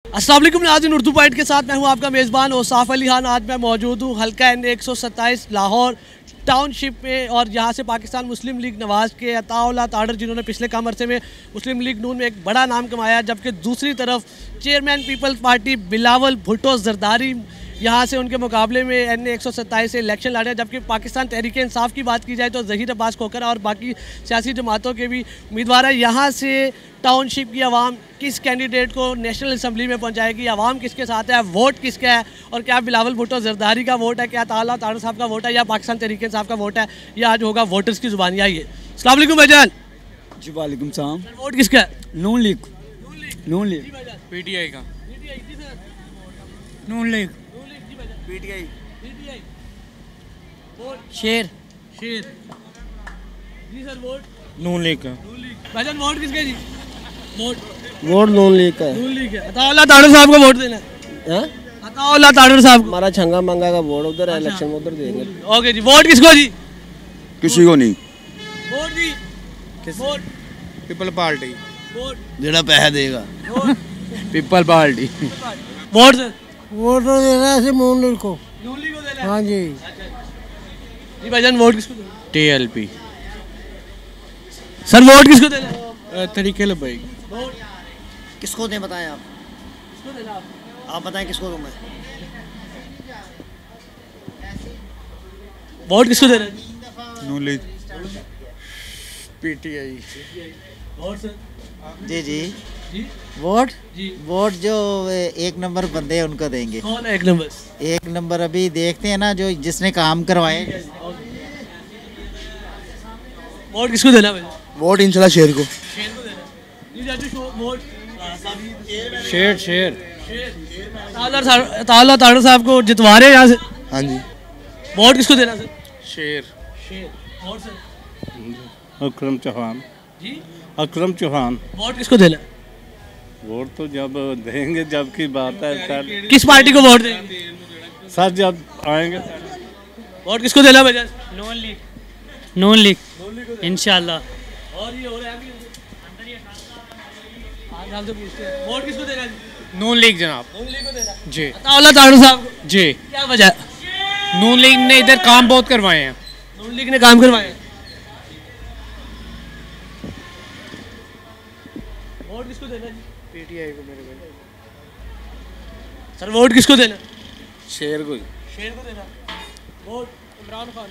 अस्सलाम वालेकुम, नाज़रीन उर्दू पॉइंट के साथ मैं हूं आपका मेज़बान औसाफ अली खान। आज मैं मौजूद हूं हल्का N 127 लाहौर टाउनशिप में और यहाँ से पाकिस्तान मुस्लिम लीग नवाज़ के अताउल्लाह ताडर, जिन्होंने पिछले कम अरसे में मुस्लिम लीग नून में एक बड़ा नाम कमाया, जबकि दूसरी तरफ चेयरमैन पीपल्स पार्टी बिलावल भुट्टो जरदारी यहाँ से उनके मुकाबले में N 127 से इलेक्शन लड़ रहे हैं। जबकि पाकिस्तान तहरीक इंसाफ की बात की जाए तो ज़हीर अब्बास खोखर और बाकी सियासी जमातों के भी उम्मीदवार है। यहाँ से टाउनशिप की आवाम किस कैंडिडेट को नेशनल असम्बली में पहुँचाएगी, आवाम किसके साथ है, वोट किसका है और क्या बिलावल भुट्टो जरदारी का वोट है, क्या अताउल्लाह ताडर साहब का वोट है या पाकिस्तान तहरीक इंसाफ का वोट है, ये आज होगा वोटर्स की ज़ुबानी। आइए। अस्सलाम वालेकुम भाईजान। जी वालेकुम सलाम। वोट किसका है? Noon League. Noon League. PTI का। नून लीग। पीटीआई। शेर शेर जी सर। वोट नून लीग का। भाईजान वोट किसका जी? वोट नून लीग का है। नून लीग है। अताउल्लाह ताडर साहब को वोट देना है। अताउल्लाह ताडर साहब को। हमारा छंगा मंगा का वोट उधर है, इलेक्शन में उधर देंगे। ओके जी। वोट किसको जी? किसी को नहीं। वोट जी। Vote people party. वोट जेड़ा पैसा देगा। People party. Vote sir. Vote तो देना है नून लीग को। नून लीग को देना है। हाँ जी। जी भाईजान वोट किसको देना है? टीएलपी। सर वोट किसको देना है? तरीके लबाई। वोट किसको दें बताएं आप? किसको देना है आप बताएं किसको दूं मैं? वोट किसको देना है? Noon League. PTI. Vote sir. जी जी जी वोट जी। वोट जो एक नंबर बंदे हैं उनको देंगे। कौन है एक नंबर? एक नंबर अभी देखते हैं ना, जो जिसने काम करवाए। वोट किसको देना है? वोट इंशाल्लाह शेर को। शेर को देना है। जी जाजू वोट शेर शेर। अताउल्लाह ताडर साहब को जितवा रहे हैं यहाँ से। हाँ जी। वोट किसको देना सर? शेर। शेर। Vote sir. अकरम चौहान। जी। अकरम चौहान। वोट किसको देना? वोट तो जब देंगे जब की बात है सर। किस पार्टी को वोट देंगे सर जब आएंगे। वोट किसको देना भाईजान? नून लीग। नून लीग इंशाल्लाह। और ये हो रहा है अभी आज हमसे पूछते हैं वोट किसको देना है? नून लीग जनाब। नून लीग को देना। जी। अताउल्लाह ताडर साहब को। जी। क्या वजह है? नून लीग ने इधर काम बहुत करवाए हैं। नून लीग ने काम करवाए। वोट किसको देना जी? पीटीआई को मेरे भाई। सर वोट किसको देना? शेर को। शेर को देना। वोट इमरान खान।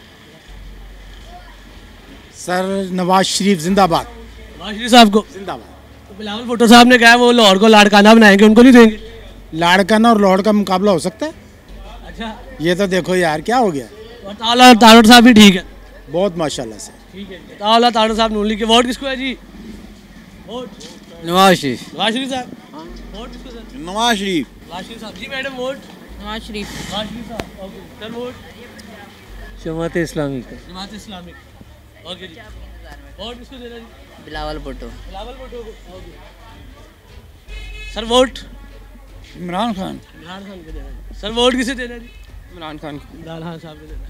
सर नवाज शरीफ जिंदाबाद। नवाज शरीफ साहब को जिंदाबाद। तो बिलावल भुट्टो साहब ने कहा है वो लाहौर को लाड़काना बनाएंगे, उनको नहीं देंगे? लाड़काना और लॉर्ड का मुकाबला हो सकता है? अच्छा। ये तो देखो यार क्या हो गया। अताउल्लाह ताडर साहब भी ठीक है। बहुत माशाल्लाह से। ठीक है। अताउल्लाह ताडर साहब नून लीग के। वोट किसको है जी? वोट नवाज शरीफ। नवाज शरीफ साहब। वोट किसको सर? नवाज शरीफ। नवाज शरीफ साहब। जी मैडम वोट? नवाज शरीफ। नवाज शरीफ साहब। Okay sir vote? Jamaat Islami का। जमात इस्लामी। ओके जी। वोट किसको देना जी? बिलावल भुट्टो। बिलावल भुट्टो को। Okay sir vote? Imran Khan. Imran Khan को देना जी। सर वोट किसे देना जी? इमरान खान। इमरान खान साहब को देना।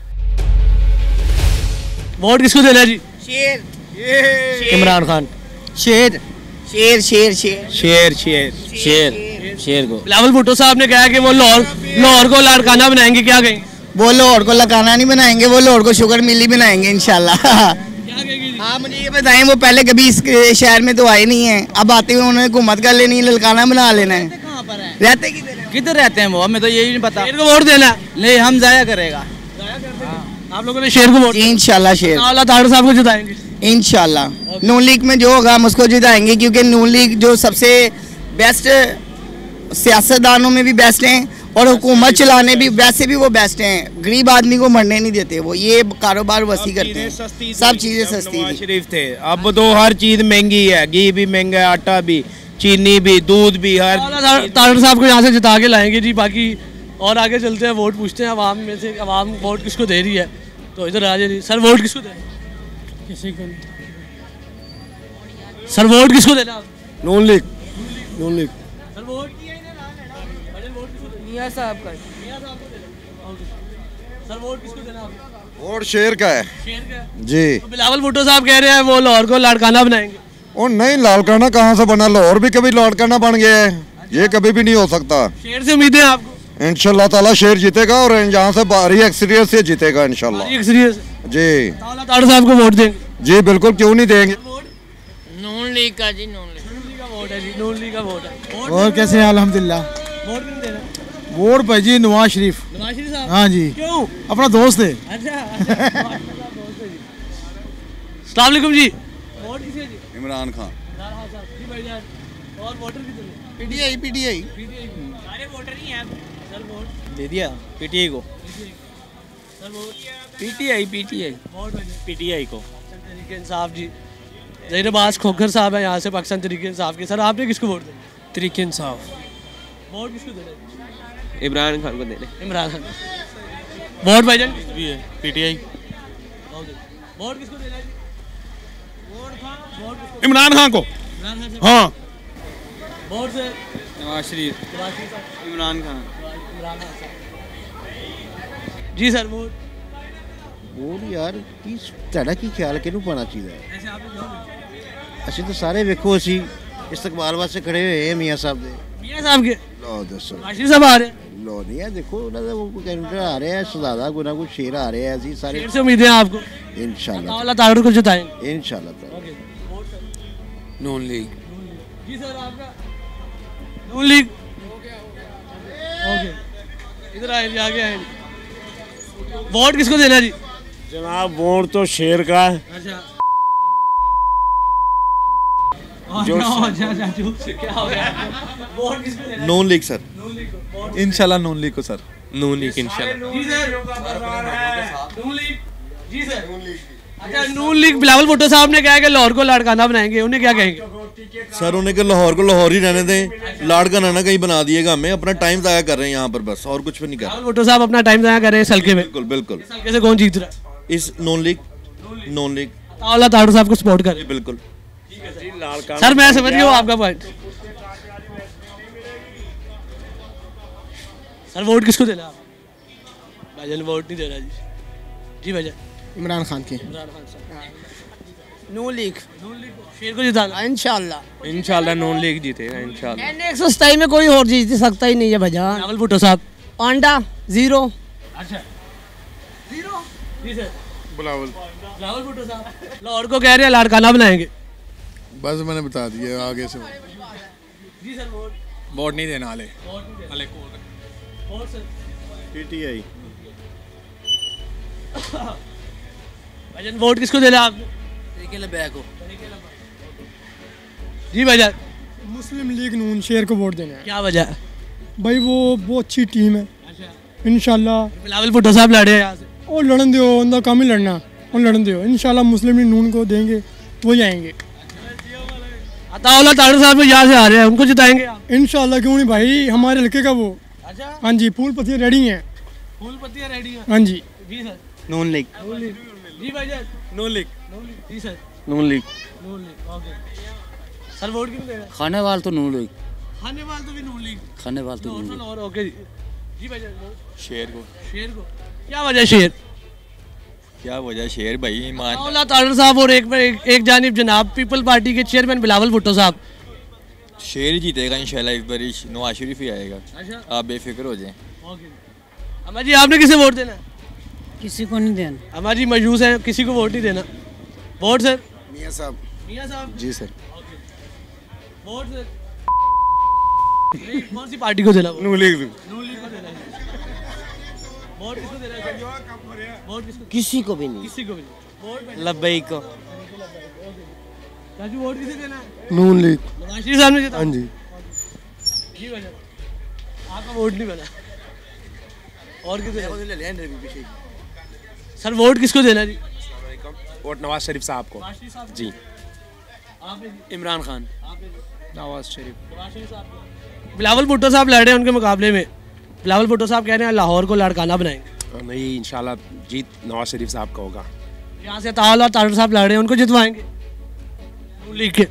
वोट किसको देना जी? शेर। इमरान खान। शेर शेर शेर शेर शेर शेर शेर शेर को। बिलावल भुट्टो साहब ने कहा कि वो लाहौर को लाड़काना बनाएंगे, क्या कहेंगे? वो लाहौर को लगाना नहीं बनाएंगे, वो लाहौर को शुगर मिली बनाएंगे इंशाल्लाह। क्या कहेंगे जी? हाँ मुझे ये बताएं, वो पहले कभी इस शहर में तो आए नहीं है, अब आते हुए उन्होंने हुकूमत कर लेनी है, ललकाना बना लेना है। कहाँ पर है? रहते किधर रहते हैं वो, हमें तो यही नहीं पता। शेर को वोट देना? नहीं हम जाया करेगा। आप लोगों ने शेर को वोट? इंशाल्लाह शेर। अताउल्लाह ताडर साहब को जिताएंगे इंशाल्लाह। नून लीग में जो होगा हम उसको जिताएंगे, क्योंकि नून लीग जो सबसे बेस्ट सियासतदानों में भी बेस्ट हैं और हुकूमत चलाने भी वैसे भी वो बेस्ट हैं। गरीब आदमी को मरने नहीं देते, वो ये कारोबार वसी करते हैं। सब चीज़ें सस्ती नवाज थी। शरीफ थे, अब तो हर चीज महंगी है, घी भी महंगा है, आटा भी, चीनी भी, दूध भी, हर। अताउल्लाह ताडर साहब को यहाँ से जिता के लाएंगे जी। बाकी और आगे चलते हैं, वोट पूछते हैं अवाम में से, अवाम वोट किसको दे रही है। तो इधर आ जाइए सर। वोट किसको देना? किसी को नहीं। सर वोट किसको देना? Noon League. Noon league. Sir vote? मियाँ साहब का। सर वोट किसको देना? वोट शेर का है। शेर का। जी। तो बिलावल भुट्टो साहब कह रहे हैं वो लाहौर को लाड़काना बनाएंगे। और नहीं, लाड़काना कहाँ से बना? लाहौर भी कभी लाड़काना बन गया है। ये कभी भी नहीं हो सकता। शेर से उम्मीदें आपको? इंशाल्लाह ताला शेर जीतेगा और यहाँ से बारी एक्सपीरियंस से जीतेगा इंशाल्लाह। जी ताड़ साहब को वोट देंगे? जी बिल्कुल, क्यों नहीं देंगे। नून लीग का जी, नून लीग का वोट है जी, नून लीग का वोट है। और कैसे हैं? अल्हम्दुलिल्लाह। वोट नहीं दे रहे? वोट भाई जी नवाज शरीफ। नवाज शरीफ साहब? हाँ जी। क्यों? अपना दोस्त है। अच्छा। अस्सलाम वालेकुम जी। वोट किसे जी? इमरान खान। जी भाईजान, और वोटर कितने? पीटीआई पीटीआई सारे वोटर ही हैं सर। वोट दे दिया पीटीआई को। Sir vote PTI vote PTI को। तरीके इंसाफ जी। ज़हीर अब्बास खोखर साहब है यहाँ से पाकिस्तान तरीके इंसाफ के। सर आपने किसको वोट दिया? तरीके इंसाफ। वोट किसको दे रहे? इमरान खान को देने। इमरान खान। वोट भाईजान भी है पीटीआई। वोट किसको देना है जी? वोट किसको? इमरान खान को। इमरान खान से। हाँ। वोट से नवाज शरीफ। इमरान खान। इमरान खान साहब। जी सर वोट? ਵੋਟ ਯਾਰ ਕੀ ਤੁਹਾਡਾ ਕੀ ਖਿਆਲ ਕਿਹਨੂੰ ਪਾਣਾ ਚਾਹੀਦਾ ਹੈ? ऐसे आपने क्यों? ਅਸੀਂ ਤਾਂ ਸਾਰੇ ਵੇਖੋ ਅਸੀਂ ਇਸਤਕਬਾਲ ਵਾਸਤੇ ਖੜੇ ਹੋਏ ਹਾਂ ਮੀਆਂ ਸਾਹਿਬ ਦੇ। मियां साहब के? ਲਓ ਦੱਸੋ। आशीष साहब आ रहे हैं। ਲਓ ਨਹੀਂ ਆ ਦੇਖੋ ਉਹਨਾਂ ਦਾ ਉਹ ਕੈਂਡੀਡੇਟ ਆ ਰਿਹਾ ਸੁਧਾਦਾ ਕੋਈ ਨਾ ਕੋਈ ਸ਼ੇਰ ਆ ਰਿਹਾ ਅਸੀਂ ਸਾਰੇ शेर से उम्मीदें हैं आपको? ਇਨਸ਼ਾਅੱਲਾ अल्लाह ताड़ को जिताएंगे। ਇਨਸ਼ਾਅੱਲਾ okay. Vote sir? Noon League. जी सर आपका? नून लीग। ओके। इधर आए जी, आगे आए जी। वोट किसको देना जी? जनाब वोट तो शेर का है। अच्छा। क्या हो गया? वोट किसको देना? Noon league sir. Noon League को। वोट? इंशाल्लाह नून लीग को सर। नून लीग इंशाल्लाह। जी सर। नून लीग। जी सर। अच्छा, नून लीग बिलावल भुट्टो साहब ने कहा है कि लाहौर को लाड़काना बनाएंगे, उन्हें क्या कहेंगे? सर उन्हें कि लाहौर को लाहौर ही रहने दें, लाड़ का नाना कहीं बना दिएगा हमें। अपना टाइम ज़ाया कर रहे हैं यहाँ पर, बस और कुछ भी नहीं कर रहे। बिलावल भुट्टो साहब अपना टाइम ज़ाया कर रहे हैं इस हल्के में। बिल्कुल बिल्कुल। इस हल्के से कौन जीत रहा है? इस नून लीग अल्लाह ताड़ साहब को सपोर्ट करें। बिल्कुल। सर मैं समझ गया हूँ आपका पॉइंट। सर वोट किसको देना है? भाईजान वोट नहीं देना जी। जी भाईजान। इमरान खान के। इमरान खान साहब। नून लीग। नून लीग को शेर को जिताना। इंशाल्लाह। इंशाल्लाह नून लीग जीतेगा इंशाल्लाह। 127 में कोई और जीत सकता ही नहीं है भैया। बिलावल भुट्टो साहब? पांडा 0। अच्छा 0। जी सर। बिलावल बिलावल भुट्टो साहब लाहौर को कह रहे हैं लाड़काना बनाएंगे। बस मैंने बता दिया आगे से। जी सर वोट? वोट नहीं देना वाले। Vote sir? पीटीआई। भाईजान वोट किसको देना आपने? तरीके लबैक को। जी भाईजान। मुस्लिम लीग नून शेर को वोट देना है क्या वजह है? भाई वो बहुत अच्छी टीम है इंशाल्लाह। बिलावल भुट्टो साहब लड़े हैं यहाँ से। और लड़न दो उनका काम ही लड़ना और लड़न दो इंशाल्लाह मुस्लिम लीग नून को देंगे वो जाएंगे अताउल्लाह ताड़ साहब यहाँ से आ रहे हैं, उनको जिताएंगे आप? इंशाल्लाह। क्यों नहीं भाई, हमारे हल्के का वो। अच्छा हाँ जी, फूल पत्तियाँ रेडी हैं। फूल पत्तियाँ रेडी हैं। हाँ जी। जी सर। नून लीग। जी भाईजान। नून लीग। जी sir. Noon League. Noon League. Okay. Sir vote किसको देना? खाने वाल तो नून लीग। खाने वाले तो भी नून लीग। खाने वाल तो नून लीग। और ओके जी। जी भाईजान वोट? शेर को। शेर को। क्या वजह शेर? क्या वजह शेर भाई ईमान। अताउल्लाह ताड़ साहब और एक जानिब जनाब पीपल पार्टी के चेयरमैन बिलावल भुट्टो साहब। शेर ही जीतेगा इंशाल्लाह, इस बार नवाज शरीफ ही आएगा। अच्छा आप बेफिक्र हो जाएं। अम्मा जी आपने किसे वोट देना? किसी को नहीं देना। अम्मा जी मजूस हैं, किसी को वोट नहीं देना। Vote sir? मियाँ साहब। मियाँ साहब? जी सर। Vote sir? कौन सी पार्टी को देना? नून लीग। नून लीग को देना है। वोट किसको देना है? वोट किसको? किसी को भी नहीं। किसी को भी नहीं। वोट लब्बैक को। चाचू वोट किसे देना है? नून लीग। नवाज शरीफ साहब ने जीता? हाँ जी। जी वजह आपका वोट नहीं बना और किसे? सर वोट किसको देना जी? वोट नवाज शरीफ साहब को। जी। आपने? इमरान खान। नवाज शरीफ। बिलावल भुट्टो साहब लड़ रहे हैं उनके मुकाबले में। बिलावल भुट्टो साहब कह रहे हैं लाहौर को लाड़काना बनाएंगे। नहीं इंशाल्लाह जीत नवाज शरीफ साहब का होगा। यहाँ से अताउल्लाह ताड़ साहब लड़ रहे हैं, उनको जितवाएंगे नून लीग के।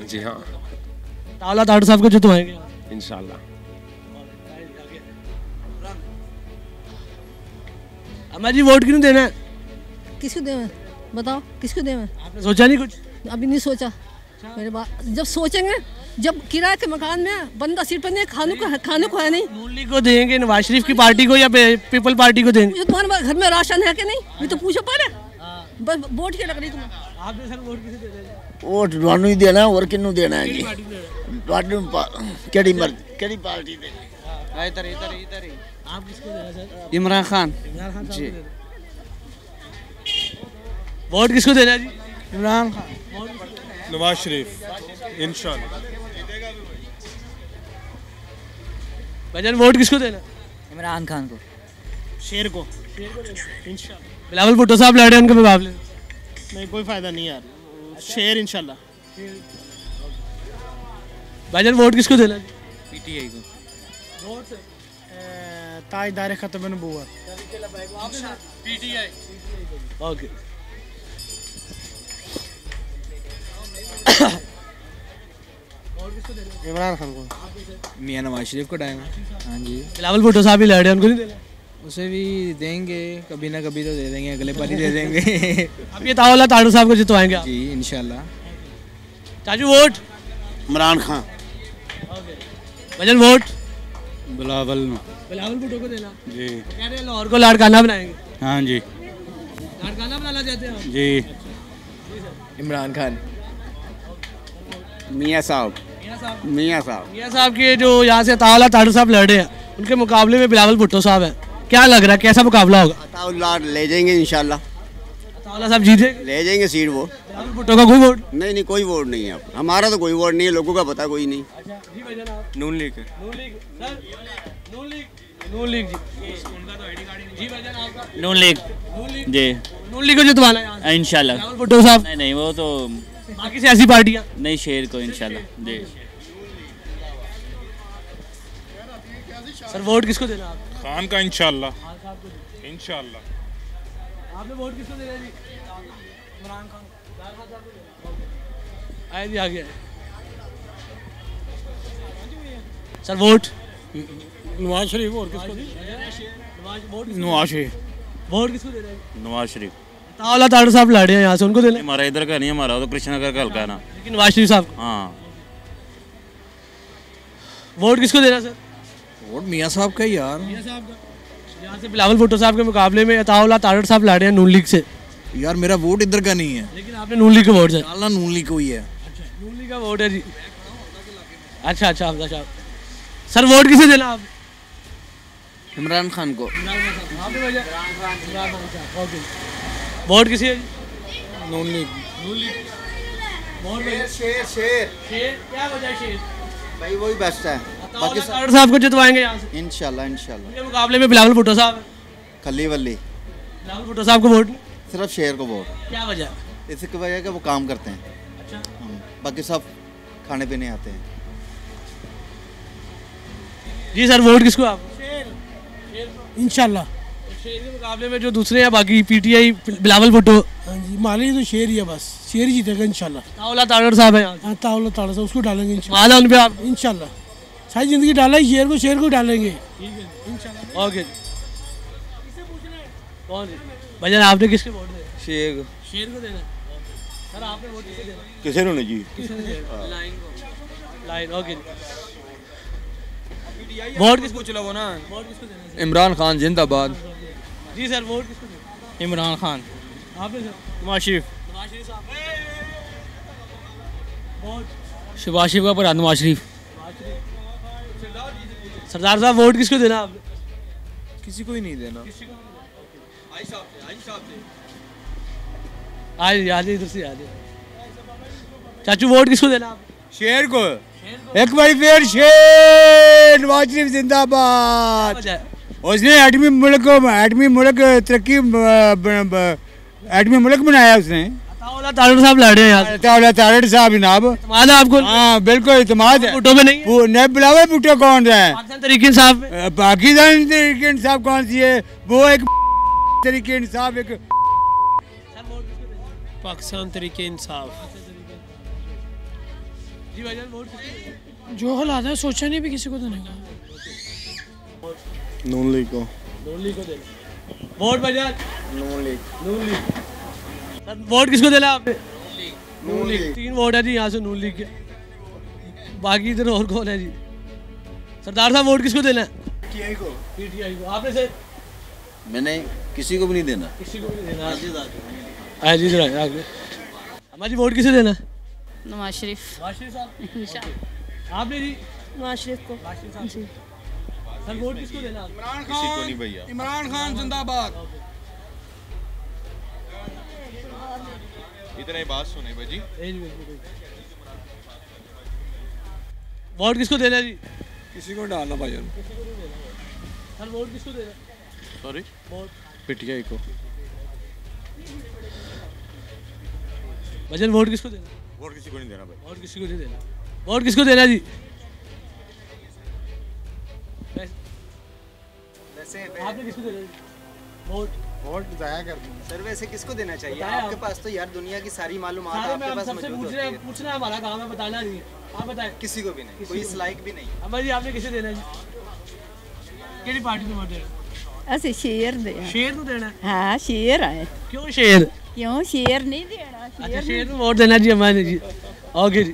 जी हाँ अताउल्लाह ताड़ साहब को जितवाएंगे इंशाल्लाह। अम्मा जी वोट क्यों देना है? किसको दें बताओ, किसको दें? आपने सोचा नहीं कुछ? अभी नहीं सोचा। मेरे बात जब सोचेंगे, जब किराए के मकान में बंदा सीट पर नहीं, खाने को है नहीं। नून लीग को देंगे, नवाज शरीफ की पार्टी को या पीपल पार्टी को देंगे? ये तुम्हारे घर में राशन है कि नहीं, ये तो पूछो पहले। बस वोट क्या लग रही तुम्हें? आपने सर वोट किसे दे देना? वोट ਤੁਹਾਨੂੰ ਹੀ ਦੇਣਾ ਹੋਰ ਕਿਹਨੂੰ ਦੇਣਾ ਹੈ ਜੀ ਤੁਹਾਨੂੰ ਕਿਹੜੀ ਪਾर्टी ਦੇ इधर ही आप किसको देना सर? इमरान खान इमरान खान साहब जी। को देना। वोट किसको देना है जी? इमरान खान, नवाज शरीफ इंशाल्लाह। भाईजान वोट किसको देना? इमरान खान को। शेर को। बिलावल भुट्टो साहब लड़ रहे हैं उनके मुकाबले। नहीं कोई फायदा नहीं यार, शेर इंशाल्लाह। भाईजान वोट किसको देना? पीटीआई को। वोट से ताजदार खत्म नबूवत। पीटीआई। ओके। इमरान खान को। मियां नवाज शरीफ को डालेंगे। हाँ जी, बिलावल भुट्टो साहब ही लड़ रहे हैं, उनको नहीं देना? उसे भी देंगे, कभी ना कभी तो दे देंगे, अगले बार ही दे देंगे। अब ये तावला ताड़ू साहब को जितवाएंगे आप? जी इंशाल्लाह। चाचू वोट? इमरान खान। भाईजान वोट? बिलावल बिलावल भुट्टो को देना? जी। कह रहे हैं लाहौर को लाड़काना बनाएंगे। हाँ जी लाड़काना बनाना चाहते हैं? जी। इमरान खान। मियाँ साहब। मियाँ साहब के जो यहाँ से तावला ताड़ू साहब लड़ रहे हैं, उनके मुकाबले में बिलावल भुट्टो साहब है। क्या लग रहा है, कैसा मुकाबला होगा? अताउल्लाह ले जाएंगे इंशाल्लाह, तावला साहब जीते? ले जाएंगे सीट वो। बिलावल भुट्टो का कोई वोट? नहीं कोई वोट नहीं है, अब हमारा तो कोई वोट नहीं है, लोगों का पता कोई नहीं। नून लीग। नून लीग जी। भाईजान आपका? नून लीग जी। नून लीग को जितवाना है यहाँ से? इंशाल्लाह। बिलावल भुट्टो साहब? नहीं वो तो बाकी सियासी पार्टियाँ? नहीं, शेर को इंशाल्लाह जी। सर वोट किसको देना आप? खान का इंशाल्लाह। इंशाल्लाह। आपने वोट किसको देना जी? इमरान खान। आए जी, आ गया। Sir vote? नवाज शरीफ। और किसको? नवाज शरीफ। वोट किसको दे रहे हैं? नवाज शरीफ। तावला ताड़ू साहब लड़ रहे हैं यहाँ से, उनको देना? हमारा इधर का नहीं, हमारा तो कृष्णनगर का हल्का है ना। लेकिन नवाज शरीफ साहब? हाँ। वोट किसको देना सर? वोट मियां साहब का ही यार। मियां साहब का। यहाँ से बिलावल भुट्टो साहब के मुकाबले में तावला ताड़ू साहब लड़ रहे हैं नून लीग से। यार मेरा वोट इधर का नहीं है, लेकिन आपने नून लीग का वोट है? डालना नून लीग को ही है। नून लीग का वोट है जी। अच्छा हमजा साहब। सर वोट किसे देना आप? इमरान खान को। वोट किसी है? नून लीग। शेर क्या वजह है शेर? भाई वही बेस्ट है। बाकी साहब को जितवाएंगे यहाँ से इंशाल्लाह। इनके मुकाबले में बिलावल भुट्टो साहब? खली वली। बिलावल भुट्टो साहब को वोट? सिर्फ शेर को वोट। क्या वजह? इसकी वजह है कि वो काम करते हैं। अच्छा। बाकी सब खाने पीने आते हैं। जी सर वोट किसको आप? इंशाल्लाह। शेर के मुकाबले में जो दूसरे हैं बाकी पीटीआई बिलावल भुट्टो। हाँ जी, माली तो शेर ही है, बस शेर ही जीतेगा इंशाल्लाह। तावला ताड़ड़ साहब है यहाँ। हाँ तावला ताड़ा साहब, उसको डालेंगे इंशाल्लाह। माला उन पे आप? इंशाल्लाह सारी जिंदगी डाला ही शेर को डालेंगे। ओके। कौन भैया आपने किसके वोट दिए? शेर शेर को देना। सर आपने वोट किसे देना? किसे ने जी? Line okay. वोट किसको? चलाओ ना। वोट किसको देना? इमरान खान जिंदाबाद। जी सर वोट किसको देना? इमरान खान। आपने सर? नवाज शरीफ। नवाज शरीफ साहब। वोट? शहबाज शरीफ का पर नवाज शरीफ। सरदार साहब वोट किसको देना आपने? किसी को ही नहीं देना। आज इधर से आज चाचू वोट किसको देना आप? शेर को। एक बार फिर शेर। नवाज शरीफ जिंदाबाद। उसने एटमी मुल्क तरक्की एटमी मुल्क बनाया उसने। तावला ताड़ड़ साहब लड़ रहे हैं यहाँ। तावला ताड़ड़ साहब जनाब। इत्मीनान है आपको? हाँ बिल्कुल इत्मीनान है। भुट्टो में नहीं है? नहीं बिलावल भुट्टो कौन है? पाकिस्तान तरीके इंसाफ में? पाकिस्तान तरीके इंसाफ कौन सी है? वो एक तरीके इंसाफ एक पाकिस्तान तरीके इंसाफ। जी भाईजान वोट किसको? जो हालात है सोचा नहीं भी किसी को देने का। नून लीग को। नून लीग को देना। वोट भाईजान? नून लीग। सर वोट किसको देना आपने? नून लीग 3 वोट है जी यहाँ से नून लीग के। बाकी इधर और कौन है जी? सरदार साहब वोट किसको देना है? पीटीआई को। पीटीआई को। आपने से मैंने किसी को भी नहीं देना। किसी को नहीं देना। जी जरा आगे। हमारी वोट किसे देना है? नवाज शरीफ। नवाज शरीफ साहब। आपने जी? नवाज शरीफ को जी। सर वोट किसको देना है? किसी को नहीं भैया। इमरान खान जिंदाबाद। इतना ही बात सुने भाजी। वोट किसको देना है जी? किसी को डालना भाई। सर वोट किसको देना है? सॉरी वोट पीटीआई को। भजन वोट किसको देना? वोट किसी को नहीं देना भाई। वोट किसी को नहीं देना। वोट किसको देना जी? वैसे आपने किसको देना जी? वोट जाया कर सर, वैसे किसको देना चाहिए? आपके पास तो यार दुनिया की सारी मालूमात आपके पास सबसे मौजूद होती है। पूछना है, हमारा काम है, बताना नहीं है। आप बताएं। किसी को भी नहीं, कोई इस लायक भी नहीं। अम्मा जी आपने किसे देना जी? केड़ी पार्टी को वोट देना? ਅਸੀਂ ਸ਼ੇਰ ਦੇ शेर को देना है। ਹਾਂ ਸ਼ੇਰ ਆਏ क्यों शेर? ਕਿਉਂ ਸ਼ੇਰ ਨਹੀਂ ਦੇਣਾ अच्छा शेर को वोट देना जी अम्मा ने जी। ओके जी।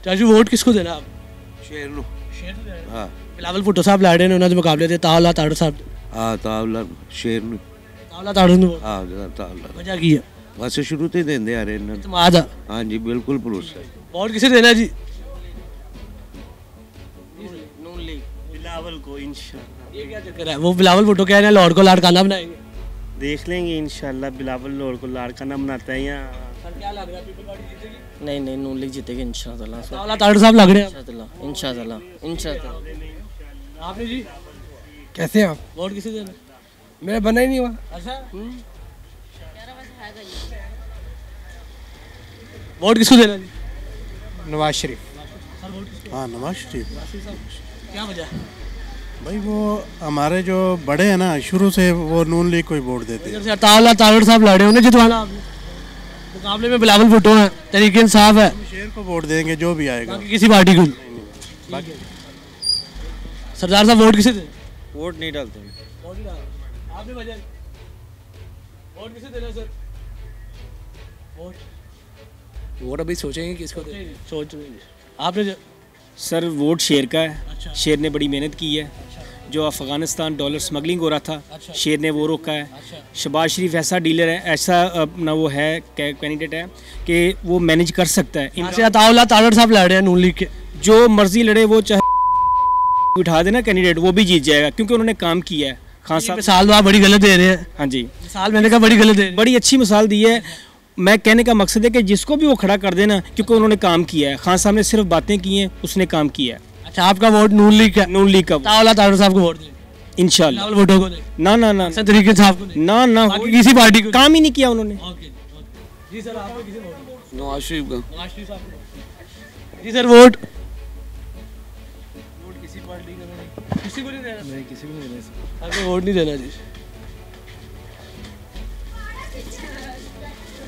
चाचू वोट किसको देना आप? शेर नु। शेर को देना। हाँ बिलावल भुट्टो साहब लड़े ने, उन्होंने मुकाबले थे तावला ताड़ो साहब। हाँ तावला शेर नु। तावला ताड़ो ने हाँ तावला। वजह की है? बस शुरू तो ही देंदे आ रहे हैं। इत्मीनान है। हाँ जी बिल्कुल भरोसा है। वोट किसे देना जी? नून लीग बिलावल को इंशाल्लाह। ये क्या चक्कर है? वो बिलावल भुट्टो कह रहे हैं लाहौर को लाड़काना बनाएंगे। देख लेंगे इंशाल्लाह। बिलावल लाहौर को लाड़काना बनाता है यहाँ। सर क्या लग रहा है पीपल पार्टी जीतेगी? नहीं नहीं नून लीग जीतेगी इंशाल्लाह। तावला ताड़ो साहब लग रहे हैं। इंशाल्लाह इंशाल्लाह। आपने जी कैसे आप? वोट किसे देना? मेरा बना ही नहीं हुआ। अच्छा वोट किसको देना जी? नवाज शरीफ। सर वोट किसको? हाँ नवाज शरीफ। क्या वजह? भाई वो हमारे जो बड़े हैं ना शुरू से वो नून लीग को ही वोट देते हैं। जैसे तावला ताड़ो साहब लड़े, उन्हें जितवाना आपने। मुकाबले में बिलावल भुट्टो है, तरीके इंसाफ है। शेर को वोट देंगे जो भी आएगा। बाकी किसी पार्टी को नहीं। सरदार साहब वोट किसे दें? वोट नहीं डालते। वोट नहीं डालते। आपने वजह वोट किसे देना सर? वोट अभी सोचेंगे किसको दे। सोच आपने सर वोट शेर का है। अच्छा। शेर ने बड़ी मेहनत की है। जो अफ़गानिस्तान डॉलर स्मगलिंग हो रहा था, शेर ने वो रोका है। शहबाज शरीफ ऐसा डीलर है, ऐसा अपना वो है कैंडिडेट है कि वो मैनेज कर सकता है। तावला ताड़ो साहब लड़ रहे हैं नून लीग के। जो मर्जी लड़े वो चाहे उठा देना कैंडिडेट, वो भी जीत जाएगा क्योंकि उन्होंने काम किया है। खान साहब मिसाल आप बड़ी गलत दे रहे हैं। हाँ जी मिसाल मैंने कहा बड़ी गलत दे रहे हैं। बड़ी अच्छी मिसाल दी है। मैं कहने का मकसद है कि जिसको भी वो खड़ा कर देना, क्योंकि उन्होंने काम किया है। खान साहब ने सिर्फ बातें की हैं, उसने काम किया है। अच्छा आपका वोट नून लीग का? नून लीग का तावला ताड़ो साहब को वोट दें इंशाल्लाह। वोटों को ना ना ना तरीके साहब को ना ना बाकी किसी पार्टी को काम ही नहीं किया उन्होंने। जी सर आपको किसे वोट? नवाज शरीफ का। नवाज शरीफ साहब जी सर वोट किसी पार्टी का नहीं, किसी को नहीं देना। नहीं किसी को नहीं देना। आपको वोट नहीं देना जी।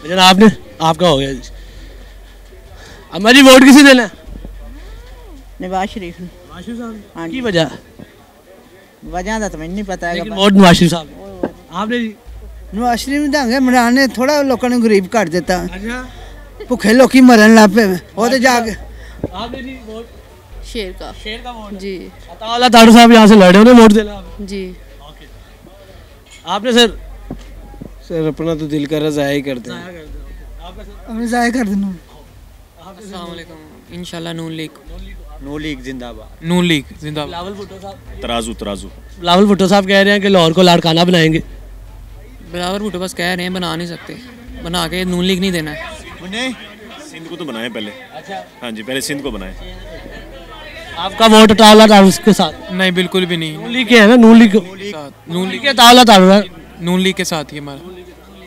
भजन आपने आपका हो गया जी। अम्मा जी वोट किसे देना? नवाज शरीफ। नवाज शरीफ साहब। हाँ की वजह? वजह का तो मैं नहीं पता है। लेकिन वोट नवाज शरीफ साहब। आपने जी? नवाज शरीफ ढंग इमरान ने थोड़ा लोगों ने गरीब कर देता। अच्छा भुखे लोग मरन लग पे वो तो जाके। आपने जी वोट? शेर का। शेर का वोट जी। तावला ताड़ो साहब यहाँ से लड़े, उन्हें वोट देना जी। आपने सर? सर अपना तो दिल कर रहा ज़ाया करते हैं। हमने जाया कर देना। अस्सलाम वालेकुम। इंशाल्लाह नून लीग। नून लीग जिंदाबाद। नून लीग जिंदाबाद। बिलावल भुट्टो साहब। तराजू तराजू। बिलावल भुट्टो साहब कह रहे हैं कि लाहौर को लाड़काना बनाएंगे। बिलावल भुट्टो बस कह रहे हैं, बना नहीं सकते। बना के नून लीग नहीं देना है। सिंध को तो बनाए पहले। अच्छा हाँ जी पहले सिंध को बनाए। आपका वोट तावला ताड़ो के साथ? नहीं बिल्कुल भी नहीं। नून लीग के है ना? नून लीग नून लीग के तावला ताड़ो है। नून लीग के साथ ही हमारा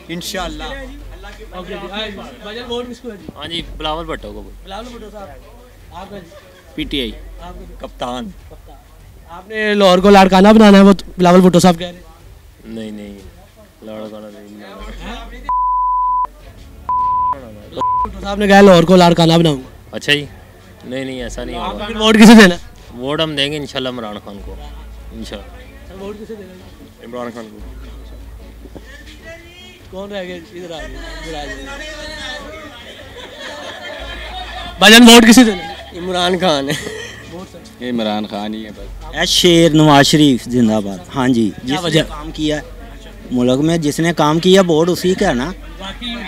इंशाल्लाह। वोट किसको है जी? हाँ जी बिलावल भुट्टो को। बिलावल भुट्टो साहब। आपका जी? पीटीआई कप्तान। आपने लाहौर को लाड़काना बनाना है, वो बिलावल भुट्टो साहब कह रहे हैं। नहीं नहीं लाड़काना नहीं। भुट्टो साहब ने कहा लाहौर को लाड़काना बनाऊंगा। अच्छा जी नहीं नहीं ऐसा नहीं होगा। वोट किसे देना? वोट हम देंगे इंशाल्लाह इमरान खान को इंशाल्लाह। वोट किसे देना? इमरान खान को। कौन रह गया? इधर आ गया। भाईजान वोट किसे देना? इमरान खान है। इमरान खान ही है बस। शेर नवाज शरीफ जिंदाबाद। हाँ जी, जिसने काम किया मुल्क में, जिसने काम किया वोट उसी का ना।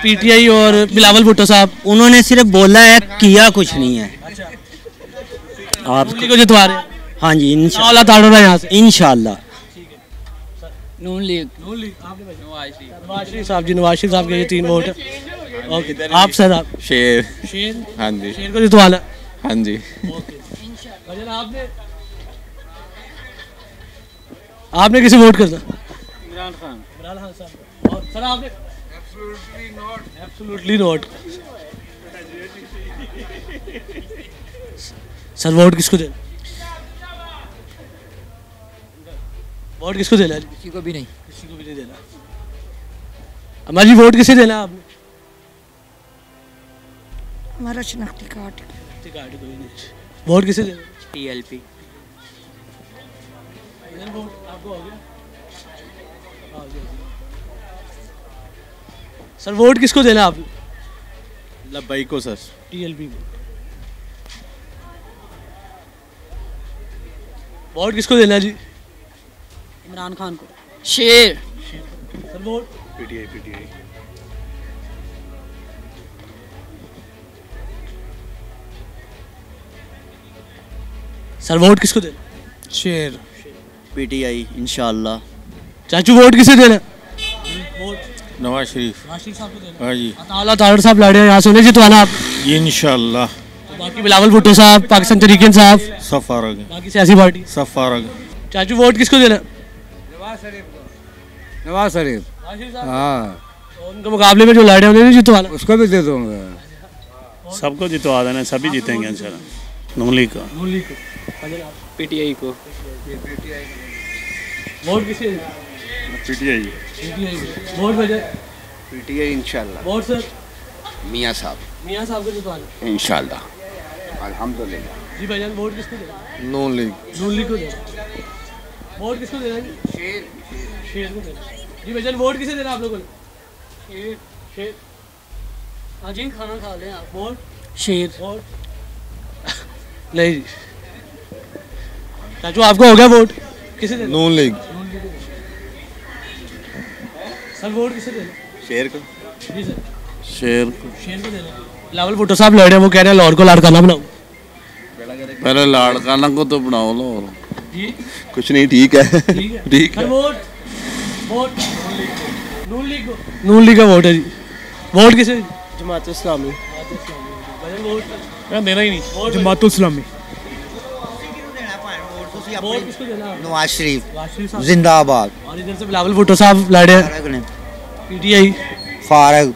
पीटीआई और बिलावल भुट्टो साहब, उन्होंने सिर्फ बोला है, किया कुछ नहीं है। आप को जितवा रहे हैं? हाँ जी, इंशाल्लाह ताड़ो यहाँ से इंशाल्लाह। नून लीग। नवाज शरीफ साहब जी, नवाज शरीफ साहब के ये 3 वोट है। ओके, आप सर आप? शेर। शेर? हाँ जी। शेर को जितवाना? हाँ जी। आपने किसे वोट करना? इमरान खान। इमरान खान साहब। और सर आपने? Absolutely not. सर वोट किसको देना? वोट किसको देना? किसी को भी नहीं। किसी को भी नहीं देना। अम्मा जी वोट किसे देना आपने? हमारा शनाख्ती कार्ड। कोई नहीं। वोट किसे देना? टीएलपी। आपको हो गया? सर वोट किसको देना आपने? लब्बाई को सर। टीएलपी को। वोट किसको देना जी? इमरान खान को। शेर। Sir vote? PTI. Sir vote किसको देना? शेर। पीटीआई इंशाल्लाह। चाचू वोट किसे देना? नवाज शरीफ। नवाज शरीफ साहब को देना। हाँ जी। अताउल्लाह तारड़ साहब लड़े हैं, यहाँ से उन्हें जितवाना आप? इंशाल्लाह। बाकी बिलावल भुट्टो साहब, पाकिस्तान तहरीक इंसाफ, सब फारग। बाकी सियासी पार्टी सब फारग। चाचू वोट किसको देना? नवाज शरीफ। हाँ, उनके मुकाबले में जो लड़े हैं उन्हें जितवाना? उसको भी दे दूंगा। सबको जितवा देना, सभी जीतेंगे इंशाल्लाह। नून लीग का। नून लीग को। पीटीआई को। वोट किसे? पीटीआई। वोट बजे? पीटीआई इंशाल्लाह। Vote sir? मियाँ साहब। मियाँ साहब को जितवाना? इंशाल्लाह अल्हम्दुलिल्लाह। जी भाईजान वोट किसको देना? नून लीग। नून लीग को देना। वोट किसको देना जी? शेर। शेर को देना। जी भाईजान वोट किसे देना आप लोगों ने? शेर। शेर। हाँ जी, खाना खा लें आप। वोट? शेर। वोट? नहीं जी। चाचू आपको हो गया वोट? किसे देना? नून लीग। सर वोट किसे देना? शेर को। जी सर। शेर को। शेर को देना। बिलावल भुट्टो साहब लड़ रहे हैं, वो कह रहे हैं लाहौर को लाड़काना बनाओ। पहले लाड़काना को तो बनाओ लो। जी कुछ नहीं, ठीक है। ठीक है। वोट? वोट? नून लीग को। नून लीग का वोट है जी। वोट किसे? जमात इस्लामी। देना ही नहीं। जमात इस्लामी। वोट किसको देना? नवाज शरीफ जिंदाबाद। और इधर से बिलावल भुट्टो साहब लड़े हैं, पीटीआई फारग,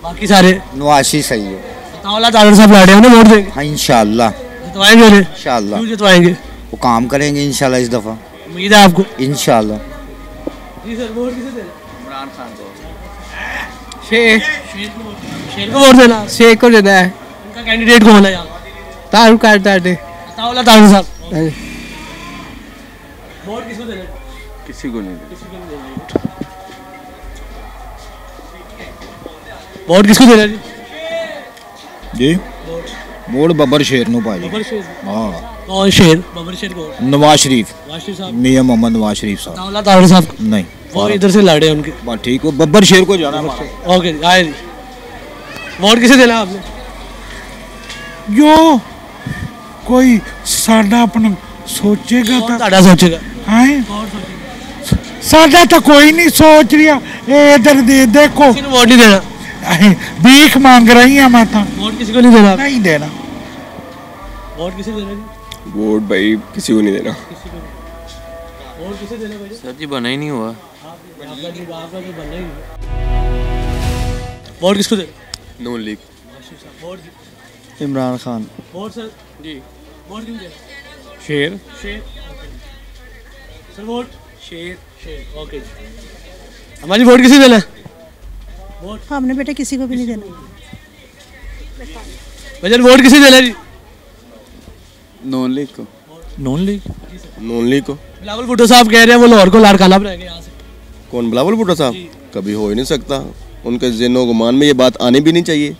बाकी सारे नवाज शरीफ सही है। अताउल्लाह तारड़ साहब लड़े हैं ना, वोट देंगे? हाँ इंशाल्लाह जितवाएंगे उन्हें? इंशाल्लाह। क्यों जितवाएंगे? वो काम करेंगे इंशाल्लाह इस दफा, उम्मीद है आपको? इंशाल्लाह। जी सर, वोट किसे देना? इमरान खान को। शेर। शेर को वोट देना? शेर को देना है। उनका कैंडिडेट कौन है यहाँ? तारड़ दे। अताउल्लाह तारड़ साहब। वोट किसको देना? किसी को नहीं। किसी को नहीं देना। वोट किसको देना जी? जी वोट बबर शेर नु भाई। बबर शेर? हाँ। कौन शेर? बबर शेर कौन? नवाज शरीफ। नवाज शरीफ साहब। मियां मोहम्मद नवाज शरीफ साहब। अताउल्लाह तारड़ साहब नहीं, वो इधर से लड़े हैं उनके। बात ठीक हो, बब्बर शेर को जाना। ओके आए जी। वोट किसे देना आपने? जो कोई साडा अपना सोचेगा कौन साडा सोचेगा? हाँ, साडा तो कोई नहीं सोच रहा। ये इधर दे देखो। किसी को वोट नहीं देना? भीख मांग रही है मैं तो। वोट किसी को नहीं देना? नहीं देना। वोट किसे देना जी? वोट भाई किसी को नहीं देना। किसी को नहीं। वोट किसे देना भाई? सर जी बना ही नहीं हुआ। आपका तो बनना ही नहीं। वोट किसको देना? Noon League. Vote? Imran Khan. Vote sir? जी। वोट किसको देना? शेर। शेर। Sir vote? शेर। शेर। ओके जी। हमारी वोट किसे देना? वोट? हमने बेटा किसी को भी नहीं देना। भजन वोट किसे देना जी? नून लीग को। नून लीग। नून लीग को। बिलावल भुट्टो साहब कह रहे हैं वो लाहौर को लाड़काना बनाएंगे यहाँ से। कौन? बिलावल भुट्टो साहब? कभी हो ही नहीं सकता। उनके ज़हनो गुमान में ये बात आनी भी नहीं चाहिए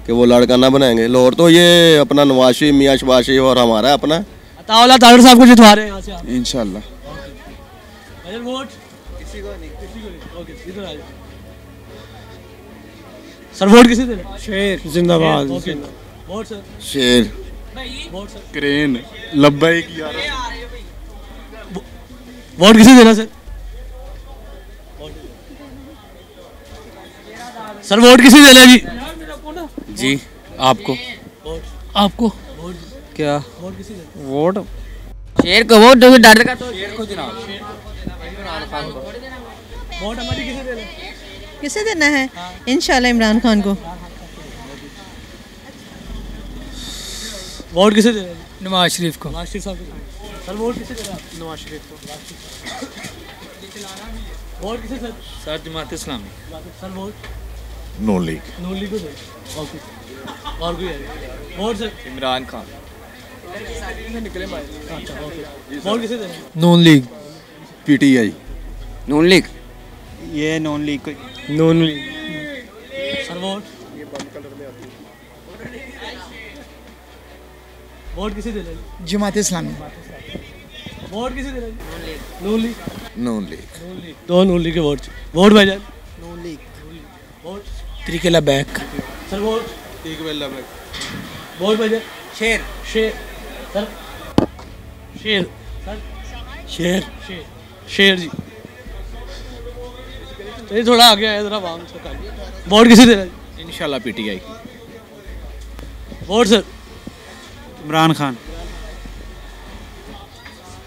कि वो लाड़का ना बनाएंगे। लाहौर तो ये अपना नवाज शरीफ, मियां शहबाज शरीफ और हमारा अपना अताउल्लाह ताहिर साहब को जितवा रहे हैं यहाँ से आप। इंशाल्लाह। वोट किसी को नहीं, ओके इधर आ जाओ सर। वोट किसे दे रहे हैं? शेर जिंदाबाद। Okay vote sir. शेर। Vote sir. क्रेन लब्बैक यार। वोट किसे देना सर? सर वोट किसे देना जी? जी आपको। आपको क्या वोट किसे देना? वोट शेर को वोट दोगे, डर का तो शेर को जनाब। वोट हमारी किसे देना? किसे देना है? इंशाल्लाह इमरान खान को। वोट किसे देना? नवाज शरीफ को। नवाज शरीफ साहब को। सर वोट किसे देना? नवाज शरीफ को। वोट किसे sir? Sir Jamaat Islami. Sir vote Noon League. Noon League को दे। ओके और कोई है? Vote sir. इमरान खान। निकले भाई। अच्छा ओके। वोट किसे देना? Noon League. PTI। Noon League. ये नॉन लीग को। Noon League. Sir vote vote किसे देना? जमात इस्लामी। वोट किसे देना? नून लीग। नून लीग। दो नून लीग के वोट। वोट भाईजान। नून लीग। वोट तरीके लबैक। सर वोट वोट भाईजान। शेर। शेर सर। शेर सर। शेर। शेर शेर जी। ये थोड़ा आगे आया जरा वाम से। वोट किसे देना? इंशाल्लाह PTI। Vote sir. Imran Khan.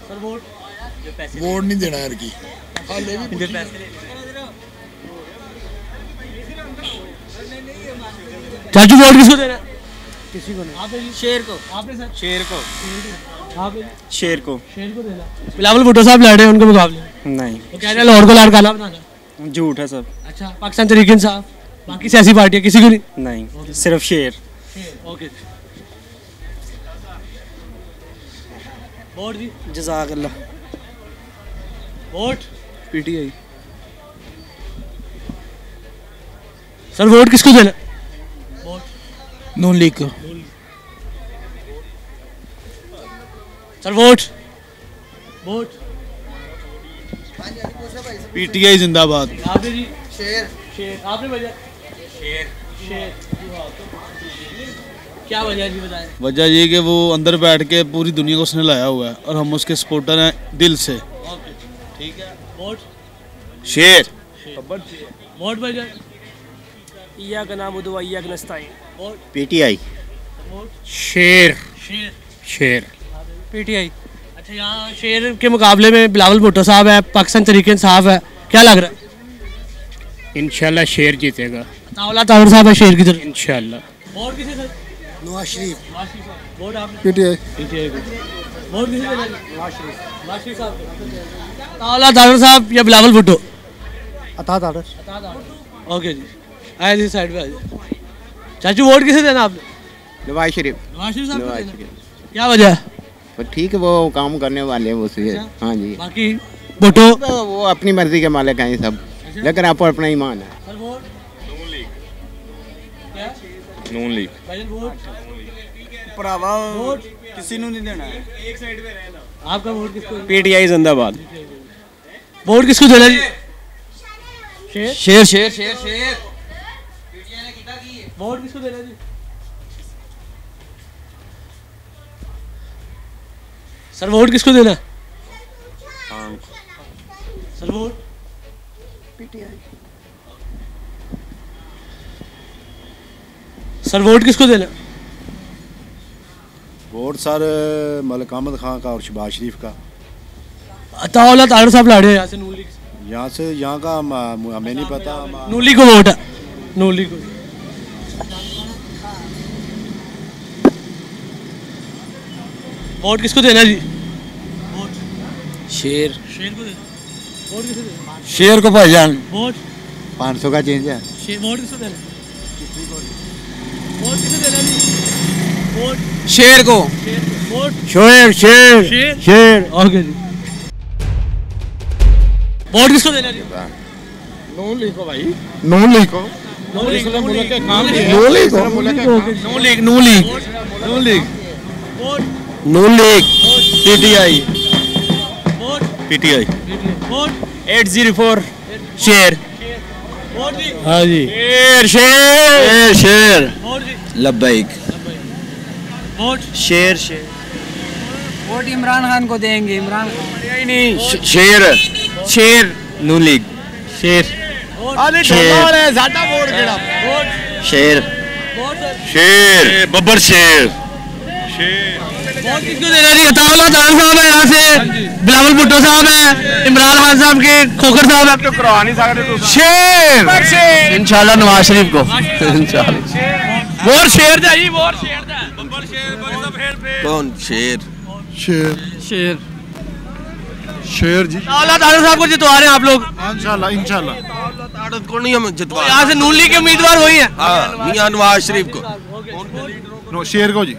Sir vote vote नहीं देना यार की। चाचू वोट किसको देना? किसी को नहीं। आपने शेर को। आपने सर? शेर को। आपने शेर को। शेर को देना। बिलावल भुट्टो साहब लड़ रहे हैं उनके मुकाबले। नहीं वो कह रहे हैं लाहौर को लाड़काना बनाना। झूठ है सब। अच्छा पाकिस्तान तहरीक इंसाफ बाकी सियासी पार्टियां किसी को नहीं? नहीं सिर्फ शेर। ओके वोट जी। जज़ाकल्लाह। Vote PTI। सर वोट किसको देना? वोट नून लीग को। सर वोट वोट PTI जिंदाबाद। आपने जी? शेर। शेर। आपने वजह? शेर। शेर। क्या वजह जी बताएं? वजह ये कि वो अंदर बैठ के पूरी दुनिया को उसने लाया हुआ है और हम उसके सपोर्टर हैं दिल से। ओके ठीक है। वोट शेर। वोट भाईजान। इया का नाम उदवा इया का नस्ताइन। Vote PTI। शेर। शेर। शेर। PTI। अच्छा यहाँ शेर के मुकाबले में बिलावल भुट्टो साहब है, पाकिस्तान तहरीक इंसाफ है, क्या लग रहा है? इंशाल्लाह शेर जीतेगा। अताउल्लाह ताहिर साहब है शेर की तरफ। इंशाल्लाह। वोट किसे सर? नवाज शरीफ। वोट आपने? PTI। PTI को। वोट किसे देना? नवाज शरीफ। नवाज शरीफ साहब को। अताउल्लाह ताहिर साहब या बिलावल भुट्टो? अताउल्लाह। ओके जी आए जी साइड पे आइए। चाचू वोट किसे देना आपने? नवाज शरीफ। नवाज शरीफ साहब को देना। क्या वजह? तो ठीक है वो काम करने वाले हैं वो से। हाँ जी। बाकी भुट्टो वो अपनी मर्जी के मालिक हैं सब, लेकिन आपको अपना ईमान है। सर वोट क्या? नून लीग। भाईजान वोट भरावा वोट किसी को नहीं देना है। एक साइड पे रहना। आपका वोट किसको? PTI जिंदाबाद। वोट किसको देना जी? शेर। शेर शेर शेर शेर। वोट किसको देना जी? सर वोट किसको देना? Sir vote PTI। Sir vote किसको देना? वोट सर मलिक अहमद खान का और शहबाज शरीफ का। अताउल्लाह ताहिर साहब लड़ रहे हैं यहाँ से नून लीग से। यहाँ से यहाँ का हमें नहीं पता। नून लीग को वोट है। नून लीग को। वोट किसको देना जी? वोट शेर। शेर को देना। वोट किसको देना? शेर को भाईजान। वोट 500 का चेंज है। वोट किसको देना? वोट किसको देना जी? वोट शेर को। वोट शेर शेर शेर। शेर। ओके जी। वोट किसको देना जी? नून लिखो भाई, नून लिखो, नून लीग के काम नून लिखो, नून League Noon League Noon League, Noon League, PTI, PTI 804 शेर। हाँ जी, शेर शेर शेर लब्बैक, शेर शेर। वोट इमरान खान को देंगे, इमरान खान नहीं, शेर शेर नून लीग, शेर शेर शेर बब्बर शेर। वोट किसको देना जी? अताउल्लाह तारड़ साहब है यहाँ से, बिलावल भुट्टो साहब है, इमरान खान साहब के खोखर साहब है। तो करवा नहीं सकते। शेर इंशाल्लाह नवाज शरीफ को इंशाल्लाह। वोट शेर दा जी, वोट शेर दा। कौन शेर? शेर शेर शेर जी, अताउल्लाह तारड़ साहब को जितवा रहे हैं आप लोग? इंशाल्लाह इंशाल्लाह। ताड़त को नहीं हम जितवा, यहाँ से नून लीग के उम्मीदवार वही है। हाँ मियां नवाज शरीफ को। शेर को जी,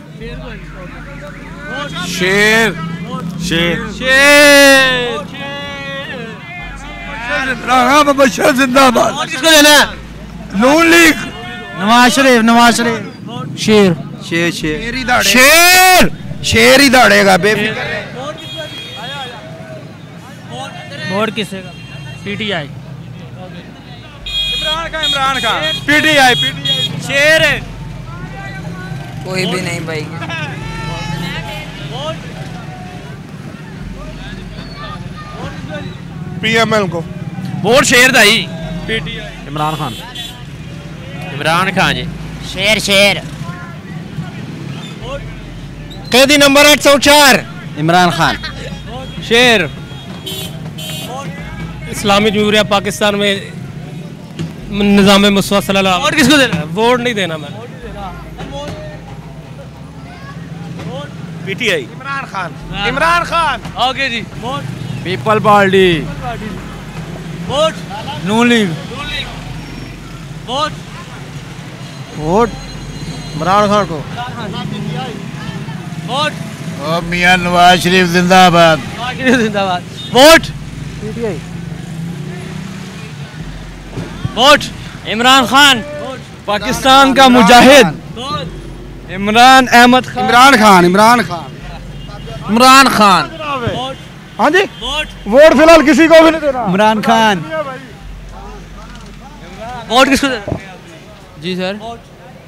शेर शेर शेर बशर जिंदाबाद। वोट किसको देना है? नून लीग, नवाज शरीफ शेर शेर शेर शेर शेर ही दौड़ेगा बेफिक्र। वोट किसका? पीटीआई, इमरान खान, पीटीआई शेर है। कोई भी नहीं भाई। पीएमएल को। वोट शेर दा ही। इमरान खान, इमरान खान जी। शेर शेर कैदी नंबर 804 इमरान खान, शेर। इस्लामी जमहूरिया पाकिस्तान में निज़ाम मुस्तफ़ा सल्लल्लाहु। वोट किसको देना? वोट नहीं देना मैं। पीटीआई, इमरान खान, इमरान खान। ओके जी। Vote people party, vote Noon League, vote vote Imran Khan को। वोट और मियां नवाज शरीफ जिंदाबाद। जिंदाबाद। Vote PTI, vote Imran Khan, Pakistan का मुजाहिद इमरान अहमद खान। इमरान खान, इमरान खान, इमरान खान। हाँ जी, वोट फिलहाल किसी को भी नहीं देना। इमरान खान। वोट किसको देना? जी सर,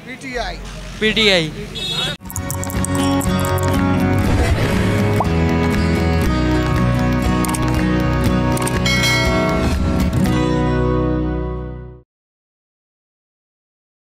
पीटीआई। पीटीआई।